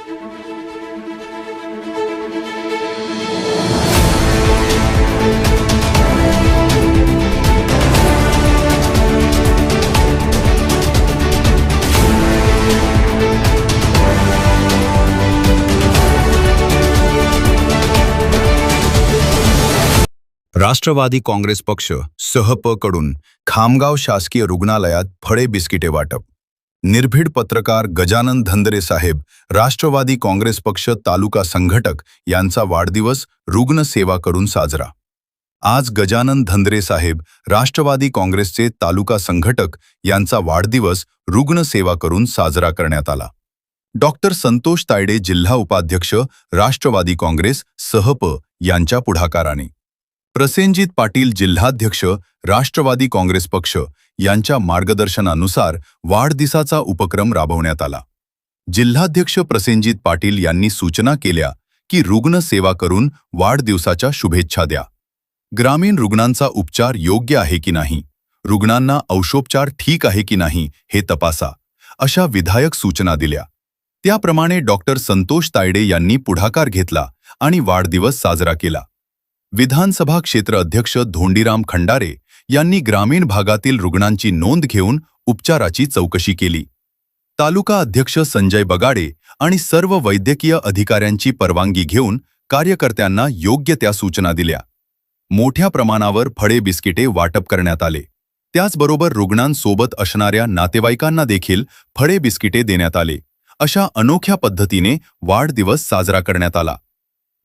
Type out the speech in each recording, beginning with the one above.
राष्ट्रवादी काँग्रेस पक्ष सहप कडून खामगाव शासकीय रुग्णालयात फळे बिस्किटे वाटप. निर्भीड पत्रकार गजानन धंदरे साहेब, राष्ट्रवादी काँग्रेस पक्ष तालुका संघटक यांचा वाढदिवस रुग्ण सेवा करून साजरा. आज गजानन धंदरे साहेब, राष्ट्रवादी काँग्रेसचे तालुका संघटक यांचा वाढदिवस रुग्ण सेवा करून साजरा करण्यात आला. डॉक्टर संतोष तायडे, जिल्हा उपाध्यक्ष, राष्ट्रवादी काँग्रेस सहप यांच्या पुढाकाराने, प्रसेनजित पाटील, जिल्हाध्यक्ष, राष्ट्रवादी काँग्रेस पक्ष यांच्या मार्गदर्शनानुसार वाढदिवसाचा उपक्रम राबवण्यात आला. जिल्हाध्यक्ष प्रसेनजित पाटील यांनी सूचना केल्या की रुग्ण सेवा करून वाढदिवसाच्या शुभेच्छा द्या. ग्रामीण रुग्णांचा उपचार योग्य आहे की नाही, रुग्णांना औषधोपचार ठीक आहे की नाही हे तपासा, अशा विधायक सूचना दिल्या. त्याप्रमाणे डॉक्टर संतोष तायडे यांनी पुढाकार घेतला आणि वाढदिवस साजरा केला. विधानसभा क्षेत्र अध्यक्ष धोंडीराम खंडारे यांनी ग्रामीण भागातील रुग्णांची नोंद घेऊन उपचाराची चौकशी केली. तालुका अध्यक्ष संजय बगाडे आणि सर्व वैद्यकीय अधिकाऱ्यांची परवानगी घेऊन कार्यकर्त्यांना योग्य त्या सूचना दिल्या. मोठ्या प्रमाणावर फळे बिस्किटे वाटप करण्यात आले. त्याचबरोबर रुग्णांसोबत असणाऱ्या नातेवाईकांना देखील फळे बिस्किटे देण्यात आले. अशा अनोख्या पद्धतीने वाढदिवस साजरा करण्यात आला.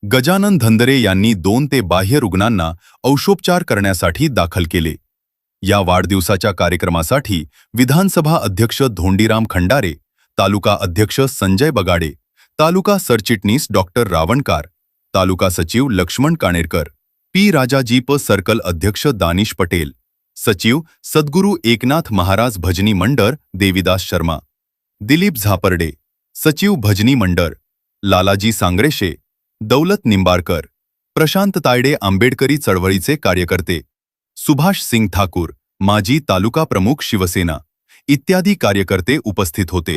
गजानन धंदरे यांनी 2 ते बाह्य रुग्णांना औषधोपचार करण्यासाठी दाखल केले. या वाढदिवसाच्या कार्यक्रमासाठी विधानसभा अध्यक्ष धोंडीराम खंडारे, तालुका अध्यक्ष संजय बगाडे, तालुका सरचिटणीस डॉक्टर रावणकार, तालुका सचिव लक्ष्मण काणेरकर, पी राजाजीप, सर्कल अध्यक्ष दानिश पटेल, सचिव सद्गुरू एकनाथ महाराज भजनी मंडळ देविदास शर्मा, दिलीप झापर्डे, सचिव भजनी मंडळ, लालाजी सांगरेशे, दौलत निंबारकर, प्रशांत तायडे, आंबेडकरी चळवळीचे कार्यकर्ते, सुभाष सिंग ठाकूर, माजी तालुका प्रमुख शिवसेना इत्यादी कार्यकर्ते उपस्थित होते.